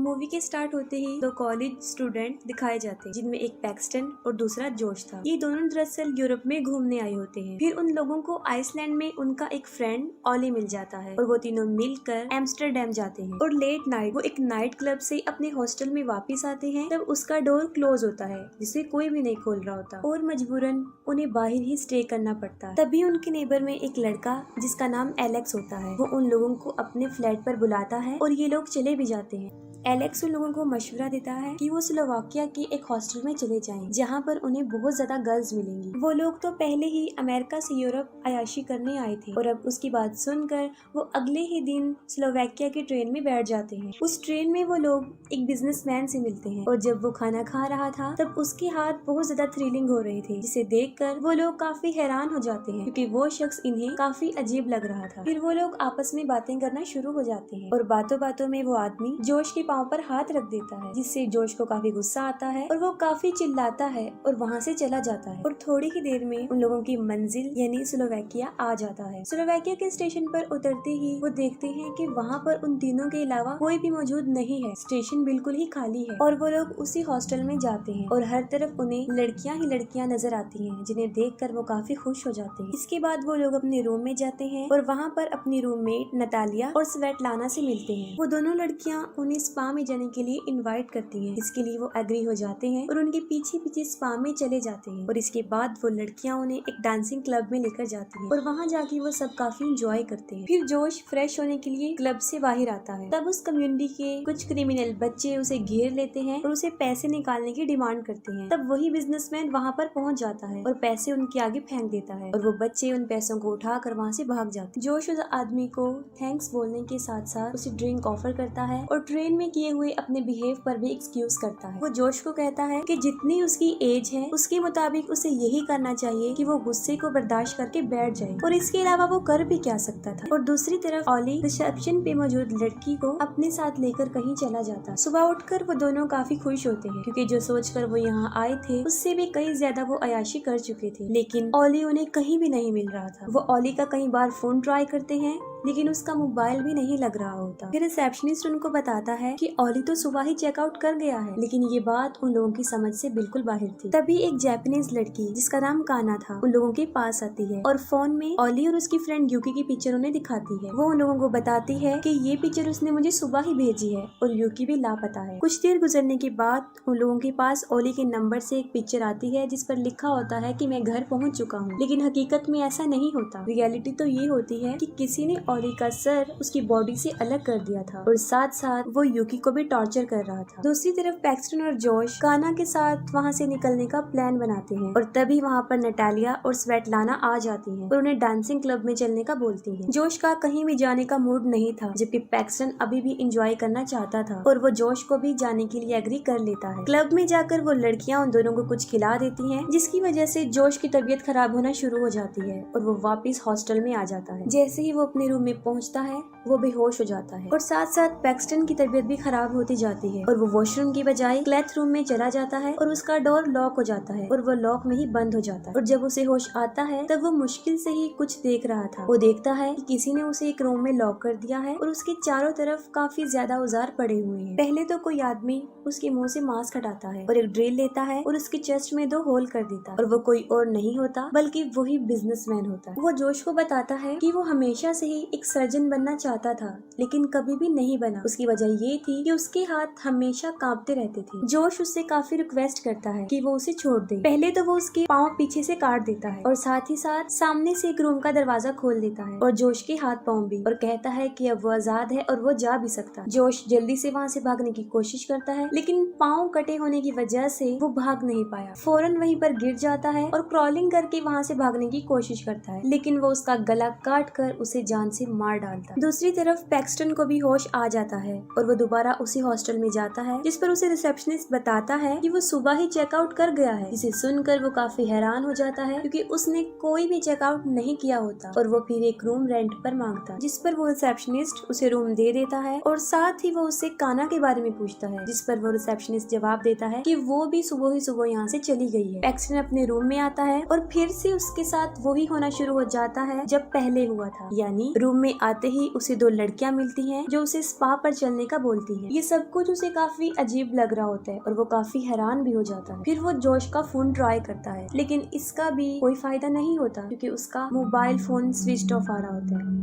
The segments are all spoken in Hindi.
मूवी के स्टार्ट होते ही दो कॉलेज स्टूडेंट दिखाए जाते हैं, जिनमें एक पैक्सटन और दूसरा जोश था। ये दोनों दरअसल यूरोप में घूमने आए होते हैं। फिर उन लोगों को आइसलैंड में उनका एक फ्रेंड ऑली मिल जाता है और वो तीनों मिलकर एम्स्टर्डम जाते हैं। और लेट नाइट वो एक नाइट क्लब से अपने हॉस्टल में वापस आते हैं। तब उसका डोर क्लोज होता है, जिसे कोई भी नहीं खोल रहा होता और मजबूरन उन्हें बाहर ही स्टे करना पड़ता है। तभी उनके नेबर में एक लड़का जिसका नाम एलेक्स होता है, वो उन लोगों को अपने फ्लैट पर बुलाता है और ये लोग चले भी जाते हैं। एलेक्स उन लोगों को मशवरा देता है कि वो स्लोवाकिया की एक हॉस्टल में चले जाएं, जहां पर उन्हें बहुत ज्यादा गर्ल्स मिलेंगी। वो लोग तो पहले ही अमेरिका से यूरोप अयाशी करने आए थे और अब उसकी बात सुनकर वो अगले ही दिन स्लोवाकिया की ट्रेन में बैठ जाते हैं। उस ट्रेन में वो लोग एक बिजनेसमैन से मिलते हैं और जब वो खाना खा रहा था तब उसके हाथ बहुत ज्यादा थ्रिलिंग हो रहे थे, जिसे देखकर वो लोग काफी हैरान हो जाते हैं क्योंकि वो शख्स इन्हें काफी अजीब लग रहा था। फिर वो लोग आपस में बातें करना शुरू हो जाते हैं और बातों बातों में वो आदमी जोश के पांव पर हाथ रख देता है, जिससे जोश को काफी गुस्सा आता है और वो काफी चिल्लाता है और वहाँ से चला जाता है। और थोड़ी ही देर में उन लोगों की मंजिल यानी स्लोवाकिया आ जाता है। स्लोवाकिया के स्टेशन पर उतरते ही वो देखते हैं कि वहाँ पर उन तीनों के अलावा कोई भी मौजूद नहीं है। स्टेशन बिल्कुल ही खाली है और वो लोग उसी हॉस्टल में जाते हैं और हर तरफ उन्हें लड़कियां ही लड़कियां नजर आती हैं, जिन्हें देखकर वो काफी खुश हो जाते हैं। इसके बाद वो लोग अपने रूम में जाते हैं और वहाँ पर अपनी रूममेट नतालिया और स्वेटलाना से मिलते हैं। वो दोनों लड़कियां उन्हें स्पा में जाने के लिए इनवाइट करती हैं। इसके लिए वो एग्री हो जाते हैं और उनके पीछे पीछे स्पा में चले जाते हैं। और इसके बाद वो लड़कियां उन्हें एक डांसिंग क्लब में लेकर जाती हैं और वहाँ जाके वो सब काफी इंजॉय करते हैं। फिर जोश फ्रेश होने के लिए क्लब से बाहर आता है। तब उस कम्युनिटी के कुछ क्रिमिनल बच्चे उसे घेर लेते हैं और उसे पैसे निकालने की डिमांड करते हैं। तब वही बिजनेसमैन वहाँ पर पहुँच जाता है और पैसे उनके आगे फेंक देता है और वो बच्चे उन पैसों को उठाकर वहाँ से भाग जाते हैं। जोश उस आदमी को थैंक्स बोलने के साथ साथ उसे ड्रिंक ऑफर करता है और ट्रेन में किए हुए अपने बिहेव पर भी एक्सक्यूज करता है। वो जोश को कहता है कि जितनी उसकी एज है उसके मुताबिक उसे यही करना चाहिए कि वो गुस्से को बर्दाश्त करके बैठ जाए और इसके अलावा वो कर भी क्या सकता था। और दूसरी तरफ ऑली रिसेप्शन पे मौजूद लड़की को अपने साथ लेकर कहीं चला जाता। सुबह उठकर वो दोनों काफी खुश होते हैं क्योंकि जो सोचकर वो यहाँ आए थे उससे भी कई ज्यादा वो अयाशी कर चुके थे, लेकिन ऑली उन्हें कहीं भी नहीं मिल रहा था। वो ऑली का कई बार फोन ट्राई करते हैं लेकिन उसका मोबाइल भी नहीं लग रहा होता। फिर रिसेप्शनिस्ट उनको बताता है कि ऑली तो सुबह ही चेकआउट कर गया है, लेकिन ये बात उन लोगों की समझ से बिल्कुल बाहर थी। तभी एक जापानीज लड़की जिसका नाम काना था उन लोगों के पास आती है और फोन में ऑली और उसकी फ्रेंड यूकी की पिक्चर उन्हें दिखाती है। वो उन लोगों को बताती है कि ये पिक्चर उसने मुझे सुबह ही भेजी है और यूकी भी लापता है। कुछ देर गुजरने के बाद उन लोगों के पास ऑली के नंबर से एक पिक्चर आती है जिस पर लिखा होता है कि मैं घर पहुंच चुका हूँ, लेकिन हकीकत में ऐसा नहीं होता। रियलिटी तो ये होती है कि किसी ने ऑली का सर उसकी बॉडी से अलग कर दिया था और साथ साथ वो यूकी को भी टॉर्चर कर रहा था। दूसरी तरफ पैक्सटन और जोश काना के साथ वहाँ से निकलने का प्लान बनाते हैं और तभी वहाँ पर नटालिया और स्वेटलाना आ जाती हैं और उन्हें डांसिंग क्लब में चलने का बोलती हैं। जोश का कहीं भी जाने का मूड नहीं था, जबकि पैक्सटन अभी भी इंजॉय करना चाहता था और वो जोश को भी जाने के लिए एग्री कर लेता है। क्लब में जाकर वो लड़कियाँ उन दोनों को कुछ खिला देती है, जिसकी वजह से जोश की तबीयत खराब होना शुरू हो जाती है और वो वापिस हॉस्टल में आ जाता है। जैसे ही वो अपने रूम में पहुँचता है वो बेहोश हो जाता है और साथ साथ पैक्सटन की तबीयत भी खराब होती जाती है और वो वॉशरूम की बजाय क्लैथ रूम में चला जाता है और उसका डोर लॉक हो जाता है और वो लॉक में ही बंद हो जाता है। और जब उसे होश आता है तब वो मुश्किल से ही कुछ देख रहा था। वो देखता है कि किसी ने उसे एक रूम में लॉक कर दिया है और उसके चारों तरफ काफी ज्यादा औजार पड़े हुए हैं। पहले तो कोई आदमी उसके मुंह से मास्क हटाता है और एक ड्रिल लेता है और उसके चेस्ट में 2 होल कर देता है और वो कोई और नहीं होता बल्कि वही बिजनेसमैन होता है। वो जोश को बताता है कि वो हमेशा से ही एक सर्जन बनना चाहता था, लेकिन कभी भी नहीं बना। उसकी वजह ये थी कि उसके हाथ हमेशा कांपते रहते थे। जोश उससे काफी रिक्वेस्ट करता है कि वो उसे छोड़ दे। पहले तो वो उसके पाँव पीछे से काट देता है और साथ ही साथ सामने से एक रूम का दरवाजा खोल देता है और जोश के हाथ पाँव भी, और कहता है कि अब वो आजाद है और वो जा भी सकता। जोश जल्दी से वहाँ से भागने की कोशिश करता है, लेकिन पाँव कटे होने की वजह से वो भाग नहीं पाया। फौरन वहीं पर गिर जाता है और क्रॉलिंग करके वहाँ से भागने की कोशिश करता है, लेकिन वो उसका गला काट कर उसे जान से मार डालता है। दूसरी तरफ पैक्सटन को भी होश आ जाता है और वो दोबारा उसी हॉस्टल में जाता है, जिस पर उसे रिसेप्शनिस्ट बताता है कि वो सुबह ही चेकआउट कर गया है। इसे सुनकर वो काफी हैरान हो जाता है क्योंकि उसने कोई भी चेकआउट नहीं किया होता और वो फिर एक रूम रेंट पर मांगता, जिस पर वो रिसेप्शनिस्ट उसे रूम दे देता है और साथ ही वो उससे काना के बारे में पूछता है, जिस पर वो रिसेप्शनिस्ट जवाब देता है कि वो भी सुबह ही सुबह यहाँ से चली गई है। पैक्सटन अपने रूम में आता है और फिर से उसके साथ वही होना शुरू हो जाता है जब पहले हुआ था, यानी रूम में आते ही उसे उसे 2 लड़कियां मिलती हैं जो उसे स्पा पर चलने का बोलती हैं। ये सब कुछ उसे काफी अजीब लग रहा होता है और वो काफी हैरान भी हो जाता है। फिर वो जोश का फोन ट्राई करता है, लेकिन इसका भी कोई फायदा नहीं होता क्योंकि उसका मोबाइल फोन स्विच ऑफ आ रहा होता है।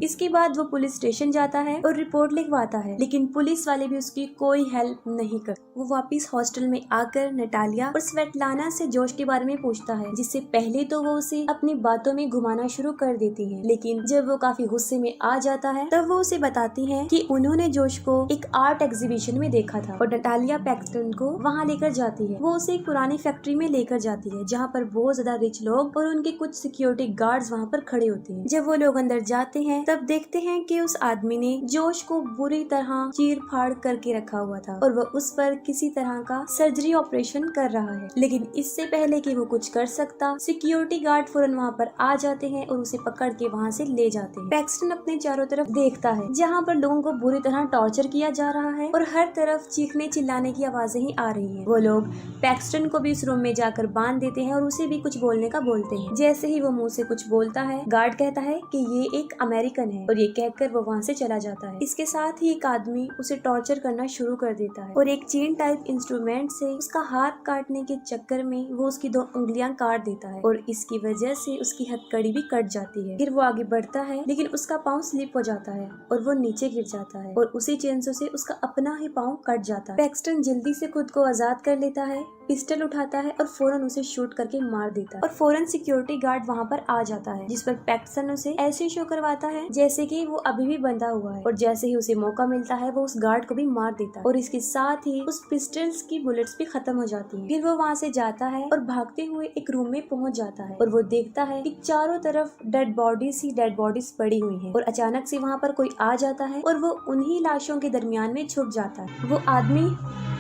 इसके बाद वो पुलिस स्टेशन जाता है और रिपोर्ट लिखवाता है, लेकिन पुलिस वाले भी उसकी कोई हेल्प नहीं करते। वो वापस हॉस्टल में आकर नटालिया और स्वेटलाना से जोश के बारे में पूछता है, जिससे पहले तो वो उसे अपनी बातों में घुमाना शुरू कर देती है, लेकिन जब वो काफी गुस्से में आ जाता है तब वो उसे बताती है कि उन्होंने जोश को एक आर्ट एग्जीबिशन में देखा था और नटालिया पैक्सटन को वहाँ लेकर जाती है। वो उसे एक पुरानी फैक्ट्री में लेकर जाती है जहाँ पर बहुत ज्यादा रिच लोग और उनके कुछ सिक्योरिटी गार्ड्स वहाँ पर खड़े होते हैं। जब वो लोग अंदर जाते हैं तब देखते हैं कि उस आदमी ने जोश को बुरी तरह चीर फाड़ करके रखा हुआ था और वह उस पर किसी तरह का सर्जरी ऑपरेशन कर रहा है। लेकिन इससे पहले कि वो कुछ कर सकता, सिक्योरिटी गार्ड फौरन वहाँ पर आ जाते हैं और उसे पकड़ के वहाँ से ले जाते हैं। पैक्सटन अपने चारों तरफ देखता है जहाँ पर लोगों को बुरी तरह टॉर्चर किया जा रहा है और हर तरफ चीखने चिल्लाने की आवाजें ही आ रही है। वो लोग पैक्सटन को भी उस रूम में जाकर बांध देते हैं और उसे भी कुछ बोलने का बोलते हैं। जैसे ही वो मुँह से कुछ बोलता है, गार्ड कहता है कि ये एक अमेरिकन है और ये कहकर वो वहाँ से चला जाता है। इसके साथ ही एक आदमी उसे टॉर्चर करना शुरू कर देता है और एक चेन टाइप इंस्ट्रूमेंट से उसका हाथ काटने के चक्कर में वो उसकी 2 उंगलियां काट देता है और इसकी वजह से उसकी हथकड़ी भी कट जाती है। फिर वो आगे बढ़ता है लेकिन उसका पाँव स्लिप हो जाता है और वो नीचे गिर जाता है और उसी चेंसों से उसका अपना ही पाँव कट जाता है। पैक्सटन जल्दी से खुद को आजाद कर लेता है, पिस्टल उठाता है और फौरन उसे शूट करके मार देता है और फौरन सिक्योरिटी गार्ड वहाँ पर आ जाता है, जिस पर पैक्सटन उसे ऐसे शो करवाता है जैसे कि वो अभी भी बंधा हुआ है और जैसे ही उसे मौका मिलता है वो उस गार्ड को भी मार देता है और इसके साथ ही उस पिस्टल्स की बुलेट्स भी खत्म हो जाती हैं। फिर वो वहाँ से जाता है और भागते हुए एक रूम में पहुँच जाता है और वो देखता है कि चारों तरफ डेड बॉडीज पड़ी हुई हैं और अचानक से वहाँ पर कोई आ जाता है और वो उन्हीं लाशों के दरमियान में छुप जाता है। वो आदमी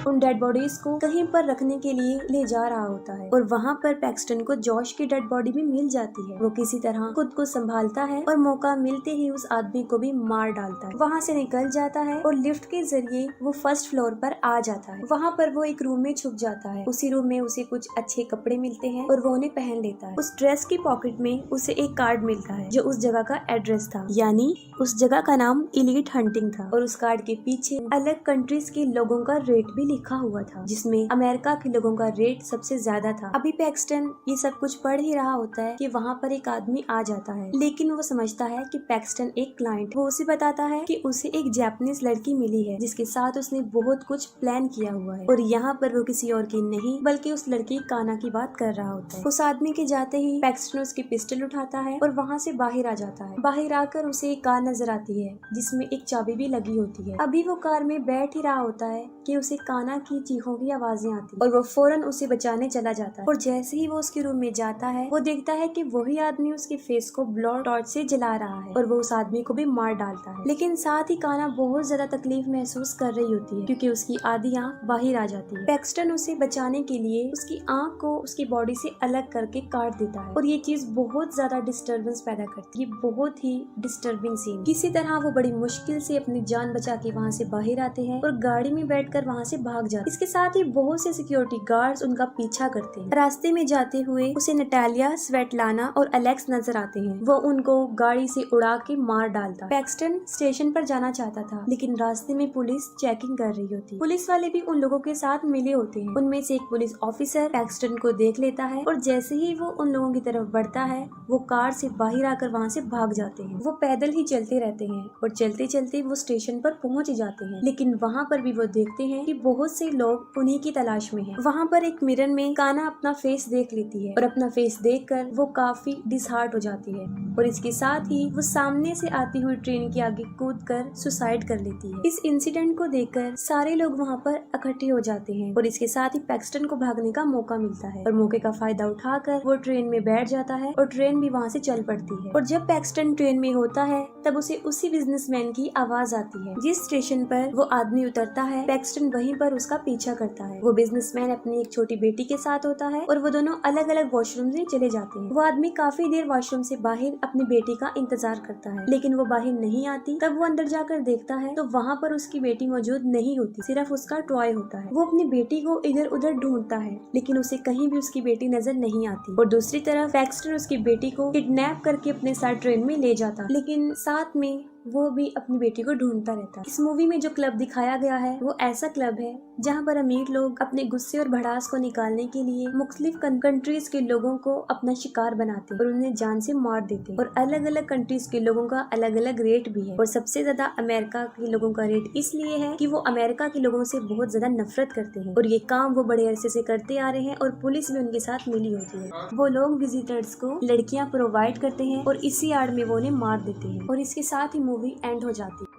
उन डेड बॉडीज को कहीं पर रखने के लिए ले जा रहा होता है और वहाँ पर पैक्सटन को जॉश की डेड बॉडी भी मिल जाती है। वो किसी तरह खुद को संभालता है और मौका मिलते ही उस आदमी को भी मार डालता है। वहाँ से निकल जाता है और लिफ्ट के जरिए वो फर्स्ट फ्लोर पर आ जाता है। वहाँ पर वो एक रूम में छुप जाता है। उसी रूम में उसे कुछ अच्छे कपड़े मिलते हैं और वो उन्हें पहन लेता है। उस ड्रेस की पॉकेट में उसे एक कार्ड मिलता है जो उस जगह का एड्रेस था, यानी उस जगह का नाम इलीट हंटिंग था और उस कार्ड के पीछे अलग कंट्रीज के लोगों का रेट भी लिखा हुआ था, जिसमें अमेरिका के लोगों का रेट सबसे ज्यादा था। अभी पैक्सटन ये सब कुछ पढ़ ही रहा होता है कि वहाँ पर एक आदमी आ जाता है, लेकिन वो समझता है कि पैक्सटन एक क्लाइंट। वो उसे बताता है कि उसे एक जापानीज लड़की मिली है जिसके साथ उसने बहुत कुछ प्लान किया हुआ है और यहाँ पर वो किसी और की नहीं बल्कि उस लड़की काना की बात कर रहा होता है। उस आदमी के जाते ही पैक्सटन उसकी पिस्टल उठाता है और वहाँ से बाहर आ जाता है। बाहर आकर उसे एक कार नजर आती है जिसमें एक चाबी भी लगी होती है। अभी वो कार में बैठ ही रहा होता है कि उसे काना की चीखों की आवाजें आती और वो फौरन उसे बचाने चला जाता है और जैसे ही वो उसके रूम में जाता है वो देखता है कि वही आदमी उसके फेस को ब्लो टॉर्च से जला रहा है और वो उस आदमी को भी मार डालता है। लेकिन साथ ही काना बहुत ज्यादा तकलीफ महसूस कर रही होती है क्योंकि उसकी आधी आंख बाहर आ जाती है। पैक्सटन उसे बचाने के लिए उसकी आंख को उसकी बॉडी से अलग करके काट देता है और ये चीज बहुत ज्यादा डिस्टर्बेंस पैदा करती है। बहुत ही डिस्टर्बिंग सीन। किसी तरह वो बड़ी मुश्किल से अपनी जान बचा के वहाँ से बाहर आते हैं और गाड़ी में बैठकर वहाँ से भाग जाते हैं। इसके साथ ही बहुत से सिक्योरिटी गार्ड्स उनका पीछा करते हैं। रास्ते में जाते हुए उसे नटालिया, स्वेटलाना और एलेक्स नजर आते हैं। वो उनको गाड़ी से उड़ा के मार डालता। पैक्सटन स्टेशन पर जाना चाहता था लेकिन रास्ते में पुलिस चेकिंग कर रही होती। पुलिस वाले भी उन लोगों के साथ मिले होते हैं। उनमें से एक पुलिस ऑफिसर पैक्सटन को देख लेता है और जैसे ही वो उन लोगों की तरफ बढ़ता है वो कार से बाहर आकर वहाँ से भाग जाते हैं। वो पैदल ही चलते रहते हैं और चलते चलते वो स्टेशन पर पहुँच जाते हैं, लेकिन वहाँ पर भी वो देखते हैं कि बहुत से लोग उन्हीं की तलाश में हैं। वहाँ पर एक मिरर में काना अपना फेस देख लेती है और अपना फेस देखकर वो काफी डिसहार्ट हो जाती है और इसके साथ ही वो सामने से आती हुई ट्रेन के आगे कूदकर सुसाइड कर लेती है। इस इंसिडेंट को देखकर सारे लोग वहाँ पर इकट्ठे हो जाते हैं और इसके साथ ही पैक्सटन को भागने का मौका मिलता है और मौके का फायदा उठाकर वो ट्रेन में बैठ जाता है और ट्रेन भी वहाँ से चल पड़ती है। और जब पैक्सटन ट्रेन में होता है तब उसे उसी बिजनेसमैन की आवाज आती है। जिस स्टेशन पर वो आदमी उतरता है पैक्सटन वहीं पर उसका पीछा करता है। वो बिजनेसमैन अपनी एक छोटी बेटी के साथ होता है और वो दोनों अलग अलग वॉशरूम में चले जाते हैं। वो आदमी काफी देर वॉशरूम से बाहर अपनी बेटी का इंतजार करता है लेकिन वो बाहर नहीं आती। तब वो अंदर जाकर देखता है तो वहाँ पर उसकी बेटी मौजूद नहीं होती, सिर्फ उसका टॉय होता है। वो अपनी बेटी को इधर उधर ढूंढता है लेकिन उसे कहीं भी उसकी बेटी नजर नहीं आती और दूसरी तरफ पैक्सटन उसकी बेटी को किडनैप करके अपने साथ ट्रेन में ले जाता, लेकिन साथ में वो भी अपनी बेटी को ढूंढता रहता है। इस मूवी में जो क्लब दिखाया गया है वो ऐसा क्लब है जहाँ पर अमीर लोग अपने गुस्से और भड़ास को निकालने के लिए मुख्तलिफ कंट्रीज के लोगों को अपना शिकार बनाते और उन्हें जान से मार देते। और अलग अलग कंट्रीज के लोगों का अलग अलग रेट भी है। और सबसे ज्यादा अमेरिका के लोगों का रेट इसलिए है कि वो अमेरिका के लोगों से बहुत ज्यादा नफरत करते हैं और ये काम वो बड़े अरसे से करते आ रहे हैं और पुलिस भी उनके साथ मिली होती है। वो लोग विजिटर्स को लड़कियां प्रोवाइड करते हैं और इसी आड़ में वो उन्हें मार देते हैं और इसके साथ ही मूवी एंड हो जाती है।